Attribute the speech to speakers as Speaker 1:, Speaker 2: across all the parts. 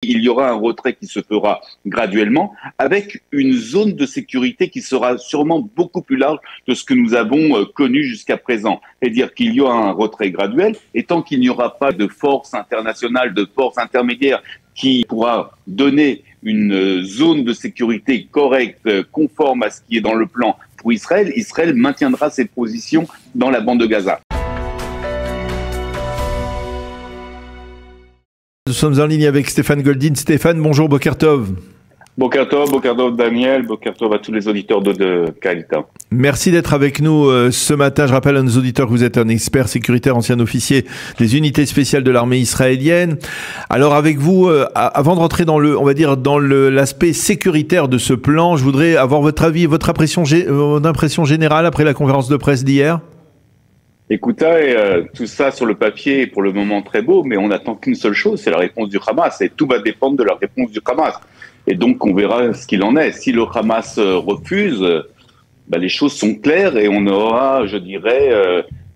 Speaker 1: il y aura un retrait qui se fera graduellement avec une zone de sécurité qui sera sûrement beaucoup plus large de ce que nous avons connu jusqu'à présent. C'est-à-dire qu'il y aura un retrait graduel et tant qu'il n'y aura pas de force internationale, de force intermédiaire qui pourra donner une zone de sécurité correcte, conforme à ce qui est dans le plan pour Israël, Israël maintiendra ses positions dans la bande de Gaza.
Speaker 2: Nous sommes en ligne avec Stéphane Goldin. Stéphane, bonjour, Boker Tov.
Speaker 1: Boker Tov Daniel, Boker Tov à tous les auditeurs de Kalita.
Speaker 2: Merci d'être avec nous ce matin. Je rappelle à nos auditeurs que vous êtes un expert sécuritaire, ancien officier des unités spéciales de l'armée israélienne. Alors avec vous, avant de rentrer dans l'aspect sécuritaire de ce plan, je voudrais avoir votre avis et votre impression générale après la conférence de presse d'hier.
Speaker 1: Écoutez, tout ça sur le papier est pour le moment très beau, mais on n'attend qu'une seule chose, c'est la réponse du Hamas. Et tout va dépendre de la réponse du Hamas. Et donc, on verra ce qu'il en est. Si le Hamas refuse, les choses sont claires et on aura, je dirais,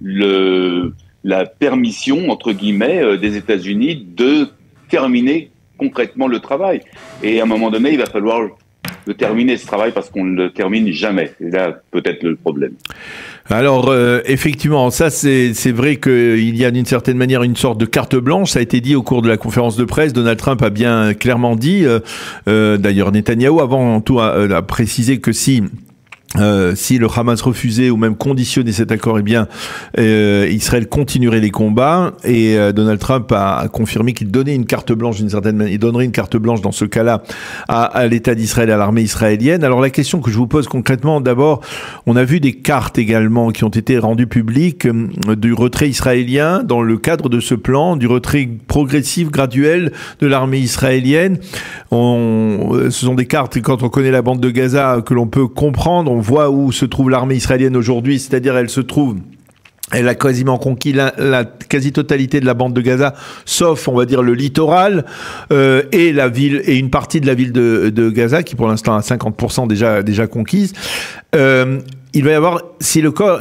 Speaker 1: la permission, entre guillemets, des États-Unis de terminer concrètement le travail. Et à un moment donné, il va falloir le terminer, ce travail, parce qu'on ne le termine jamais. C'est là peut-être le problème.
Speaker 2: Alors, effectivement, ça, c'est vrai qu'il y a d'une certaine manière une sorte de carte blanche. Ça a été dit au cours de la conférence de presse. Donald Trump a bien clairement dit, d'ailleurs Netanyahou avant tout a précisé que si le Hamas refusait ou même conditionnait cet accord, eh bien, Israël continuerait les combats. Et Donald Trump a confirmé qu'il donnait une carte blanche d'une certaine manière. Il donnerait une carte blanche dans ce cas-là à l'État d'Israël, à l'armée israélienne. Alors la question que je vous pose concrètement, d'abord, on a vu des cartes également qui ont été rendues publiques du retrait israélien dans le cadre de ce plan, du retrait progressif, graduel de l'armée israélienne. Ce sont des cartes, quand on connaît la bande de Gaza, que l'on peut comprendre. On voit où se trouve l'armée israélienne aujourd'hui, c'est-à-dire elle a quasiment conquis la quasi-totalité de la bande de Gaza, sauf, on va dire, le littoral et la ville et une partie de la ville de Gaza, qui pour l'instant a 50% déjà conquise. Il va y avoir, si l'accord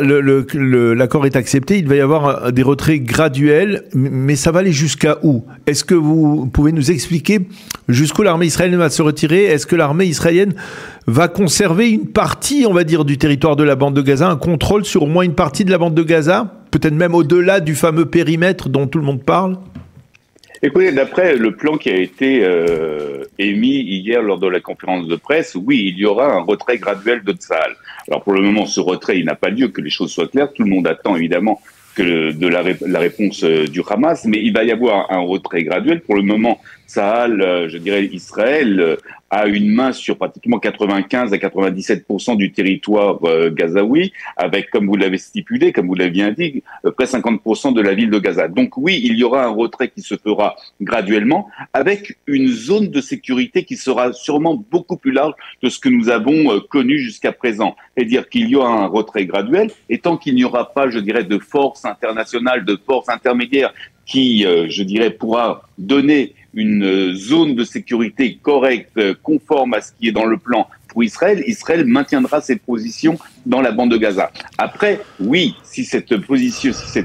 Speaker 2: est accepté, il va y avoir des retraits graduels, mais ça va aller jusqu'à où? Est-ce que vous pouvez nous expliquer jusqu'où l'armée israélienne va se retirer? Est-ce que l'armée israélienne va conserver une partie, on va dire, du territoire de la bande de Gaza, un contrôle sur au moins une partie de la bande de Gaza? Peut-être même au-delà du fameux périmètre dont tout le monde parle?
Speaker 1: Écoutez, d'après le plan qui a été émis hier lors de la conférence de presse, oui, il y aura un retrait graduel de Tsahal. Alors pour le moment, ce retrait, il n'a pas lieu, que les choses soient claires. Tout le monde attend évidemment de la réponse du Hamas, mais il va y avoir un retrait graduel. Pour le moment, Tsahal, je dirais Israël, a une main sur pratiquement 95 à 97% du territoire gazaoui, avec, comme vous l'avez stipulé, comme vous l'aviez dit, près 50% de la ville de Gaza. Donc oui, il y aura un retrait qui se fera graduellement, avec une zone de sécurité qui sera sûrement beaucoup plus large de ce que nous avons connu jusqu'à présent. C'est-à-dire qu'il y aura un retrait graduel, et tant qu'il n'y aura pas, je dirais, de force internationale, de force intermédiaire qui, je dirais, pourra donner une zone de sécurité correcte, conforme à ce qui est dans le plan pour Israël, Israël maintiendra ses positions dans la bande de Gaza. Après, oui, si cette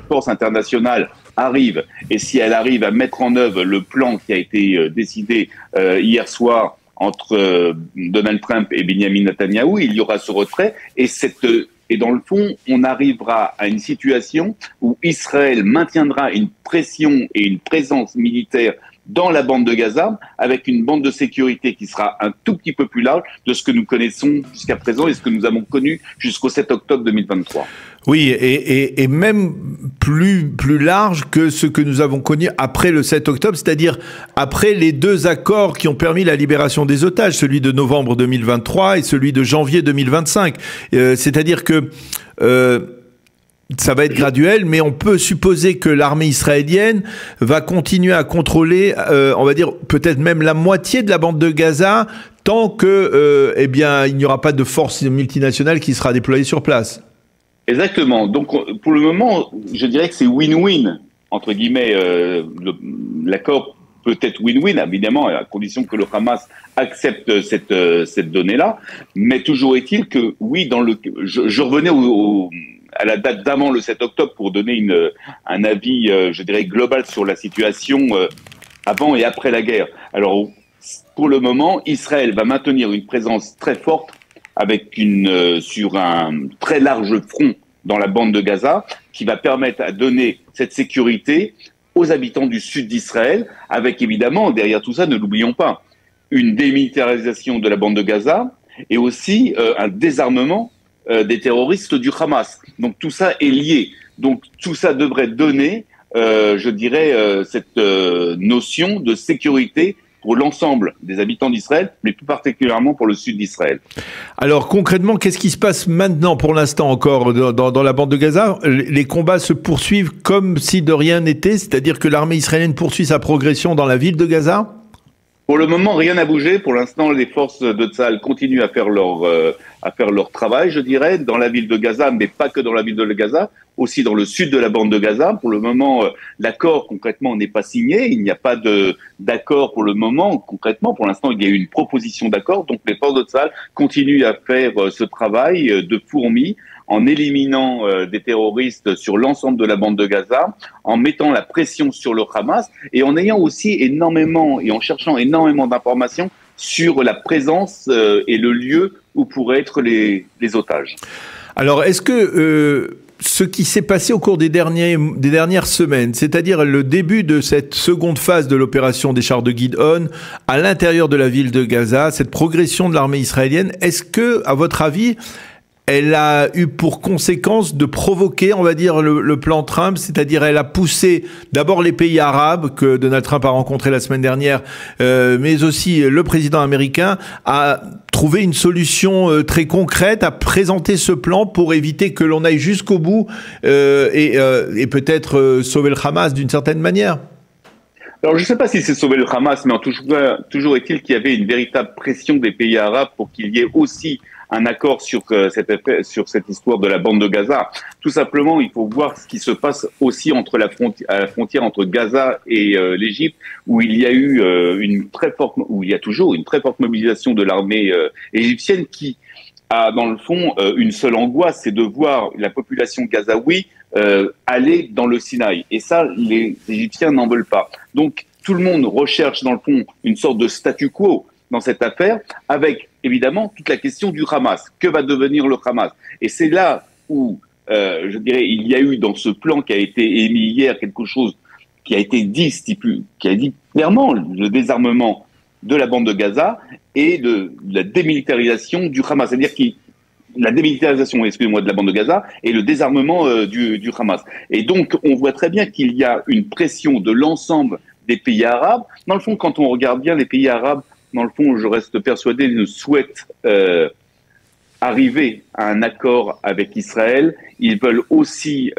Speaker 1: force internationale arrive, et si elle arrive à mettre en œuvre le plan qui a été décidé hier soir entre Donald Trump et Benjamin Netanyahou, il y aura ce retrait, et dans le fond, on arrivera à une situation où Israël maintiendra une pression et une présence militaire dans la bande de Gaza, avec une bande de sécurité qui sera un tout petit peu plus large de ce que nous connaissons jusqu'à présent et ce que nous avons connu jusqu'au 7 octobre 2023.
Speaker 2: Oui, et même plus large que ce que nous avons connu après le 7 octobre, c'est-à-dire après les deux accords qui ont permis la libération des otages, celui de novembre 2023 et celui de janvier 2025. C'est-à-dire que ça va être graduel, mais on peut supposer que l'armée israélienne va continuer à contrôler, on va dire, peut-être même la moitié de la bande de Gaza, tant que, il n'y aura pas de force multinationale qui sera déployée sur place.
Speaker 1: Exactement. Donc, pour le moment, je dirais que c'est win-win, entre guillemets. L'accord peut être win-win, évidemment, à condition que le Hamas accepte cette donnée-là. Mais toujours est-il que, oui, je revenais à la date d'avant le 7 octobre pour donner un avis, je dirais, global sur la situation avant et après la guerre. Alors, pour le moment, Israël va maintenir une présence très forte avec sur un très large front dans la bande de Gaza, qui va permettre à donner cette sécurité aux habitants du sud d'Israël, avec évidemment, derrière tout ça, ne l'oublions pas, une démilitarisation de la bande de Gaza et aussi un désarmement des terroristes du Hamas. Donc tout ça est lié. Donc tout ça devrait donner, je dirais, cette notion de sécurité pour l'ensemble des habitants d'Israël, mais plus particulièrement pour le sud d'Israël.
Speaker 2: Alors concrètement, qu'est-ce qui se passe maintenant pour l'instant encore dans la bande de Gaza? Les combats se poursuivent comme si de rien n'était, c'est-à-dire que l'armée israélienne poursuit sa progression dans la ville de Gaza?
Speaker 1: Pour le moment, rien n'a bougé. Pour l'instant, les forces de Tsahal continuent à faire leur travail, je dirais, dans la ville de Gaza, mais pas que dans la ville de Gaza, aussi dans le sud de la bande de Gaza. Pour le moment, l'accord concrètement n'est pas signé. Il n'y a pas d'accord pour le moment. Concrètement, pour l'instant, il y a eu une proposition d'accord. Donc, les forces de Tsahal continuent à faire ce travail de fourmi, en éliminant des terroristes sur l'ensemble de la bande de Gaza, en mettant la pression sur le Hamas et en ayant aussi en cherchant énormément d'informations sur la présence et le lieu où pourraient être les otages.
Speaker 2: Alors, est-ce que ce qui s'est passé au cours des dernières semaines, c'est-à-dire le début de cette seconde phase de l'opération des chars de Gidon à l'intérieur de la ville de Gaza, cette progression de l'armée israélienne, est-ce que, à votre avis, elle a eu pour conséquence de provoquer, on va dire, le plan Trump, c'est-à-dire elle a poussé d'abord les pays arabes que Donald Trump a rencontrés la semaine dernière, mais aussi le président américain, à trouver une solution très concrète, à présenter ce plan pour éviter que l'on aille jusqu'au bout et peut-être sauver le Hamas d'une certaine manière.
Speaker 1: Alors, je ne sais pas si c'est sauver le Hamas, mais toujours est-il qu'il y avait une véritable pression des pays arabes pour qu'il y ait aussi un accord sur cette histoire de la bande de Gaza. Tout simplement, il faut voir ce qui se passe aussi à la frontière entre Gaza et l'Égypte, où il y a eu où il y a toujours une très forte mobilisation de l'armée égyptienne qui a, dans le fond, une seule angoisse, c'est de voir la population gazaoui aller dans le Sinaï. Et ça, les Égyptiens n'en veulent pas. Donc, tout le monde recherche, dans le fond, une sorte de statu quo dans cette affaire, avec évidemment toute la question du Hamas. Que va devenir le Hamas? Et c'est là où, je dirais, il y a eu dans ce plan qui a été émis hier quelque chose qui a été dit, qui a dit clairement le désarmement de la bande de Gaza et de la démilitarisation du Hamas. C'est-à-dire la démilitarisation, excusez-moi, de la bande de Gaza et le désarmement du Hamas. Et donc, on voit très bien qu'il y a une pression de l'ensemble des pays arabes. Dans le fond, quand on regarde bien les pays arabes, dans le fond, je reste persuadé, ne souhaitent arriver à un accord avec Israël. Ils veulent aussi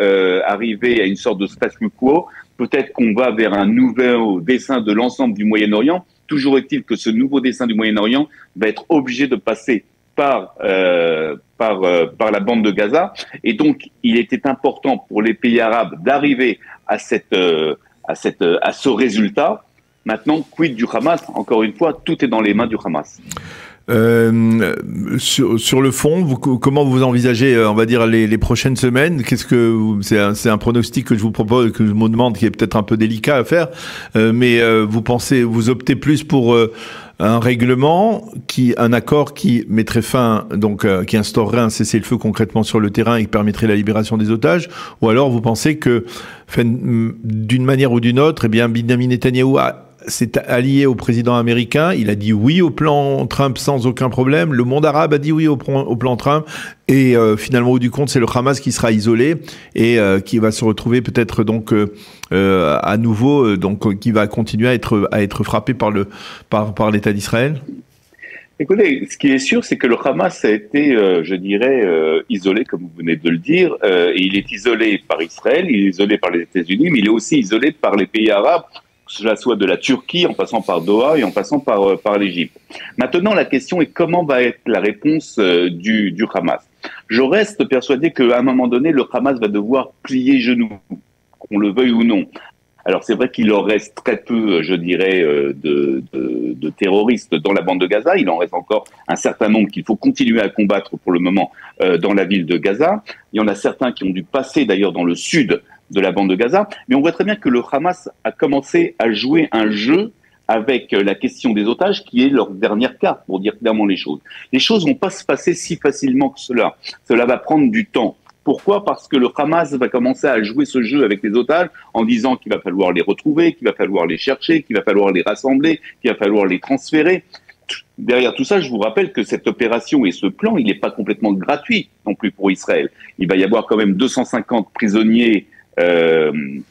Speaker 1: arriver à une sorte de statu quo. Peut-être qu'on va vers un nouveau dessin de l'ensemble du Moyen-Orient. Toujours est-il que ce nouveau dessin du Moyen-Orient va être obligé de passer par la bande de Gaza. Et donc, il était important pour les pays arabes d'arriver à ce résultat. Maintenant, quid du Hamas? Encore une fois, tout est dans les mains du Hamas.
Speaker 2: Sur le fond, comment vous envisagez, on va dire, les prochaines semaines? C'est un pronostic que je vous propose, que je me demande, qui est peut-être un peu délicat à faire, mais vous optez plus pour un règlement, un accord qui mettrait fin, donc qui instaurerait un cessez-le-feu concrètement sur le terrain et qui permettrait la libération des otages, ou alors vous pensez que, d'une manière ou d'une autre, eh bien, Benjamin Netanyahou s'est allié au président américain, il a dit oui au plan Trump sans aucun problème, le monde arabe a dit oui au plan Trump, et finalement, au bout du compte, c'est le Hamas qui sera isolé et qui va se retrouver peut-être donc à nouveau, donc qui va continuer à être frappé par l'État d'Israël.
Speaker 1: Écoutez, ce qui est sûr, c'est que le Hamas a été, je dirais, isolé, comme vous venez de le dire, et il est isolé par Israël, il est isolé par les États-Unis, mais il est aussi isolé par les pays arabes, que cela soit de la Turquie, en passant par Doha et en passant par l'Égypte. Maintenant, la question est comment va être la réponse du Hamas. Je reste persuadé qu'à un moment donné, le Hamas va devoir plier genoux, qu'on le veuille ou non. Alors c'est vrai qu'il en reste très peu, je dirais, de terroristes dans la bande de Gaza. Il en reste encore un certain nombre qu'il faut continuer à combattre pour le moment dans la ville de Gaza. Il y en a certains qui ont dû passer d'ailleurs dans le sud de la bande de Gaza. Mais on voit très bien que le Hamas a commencé à jouer un jeu avec la question des otages, qui est leur dernière carte, pour dire clairement les choses. Les choses vont pas se passer si facilement que cela. Cela va prendre du temps. Pourquoi? Parce que le Hamas va commencer à jouer ce jeu avec les otages en disant qu'il va falloir les retrouver, qu'il va falloir les chercher, qu'il va falloir les rassembler, qu'il va falloir les transférer. Derrière tout ça, je vous rappelle que cette opération et ce plan, il n'est pas complètement gratuit non plus pour Israël. Il va y avoir quand même 250 prisonniers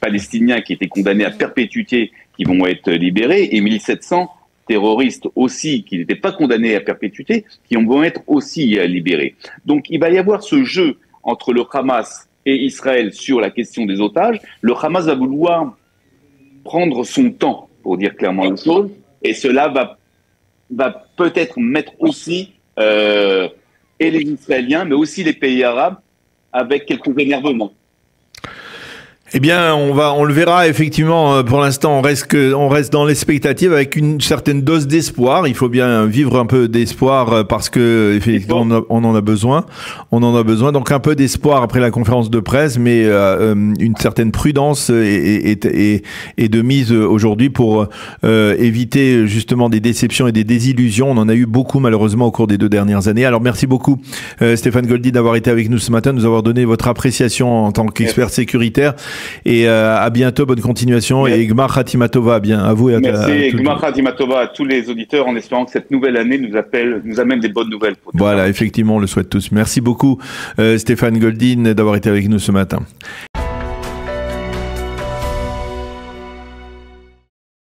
Speaker 1: palestiniens qui étaient condamnés à perpétuité qui vont être libérés et 1700 terroristes aussi qui n'étaient pas condamnés à perpétuité qui vont être aussi libérés. Donc il va y avoir ce jeu entre le Hamas et Israël sur la question des otages. Le Hamas va vouloir prendre son temps, pour dire clairement les choses, et cela va peut-être mettre aussi et les Israéliens, mais aussi les pays arabes, avec quelques énervements.
Speaker 2: Eh bien, on le verra effectivement. Pour l'instant, on reste dans l'expectative avec une certaine dose d'espoir. Il faut bien vivre un peu d'espoir parce que effectivement, on en a besoin. On en a besoin. Donc un peu d'espoir après la conférence de presse, mais une certaine prudence est de mise aujourd'hui pour éviter justement des déceptions et des désillusions. On en a eu beaucoup malheureusement au cours des 2 dernières années. Alors merci beaucoup Stéphane Goldy d'avoir été avec nous ce matin, de nous avoir donné votre appréciation en tant qu'expert sécuritaire. Et à bientôt, bonne continuation. Merci. Et Gmar Khatima Tova, bien à vous. Et
Speaker 1: merci, Gmar Khatima Tova à tous les auditeurs, en espérant que cette nouvelle année nous amène des bonnes nouvelles.
Speaker 2: Voilà, effectivement, on le souhaite tous. Merci beaucoup Stéphane Goldin d'avoir été avec nous ce matin.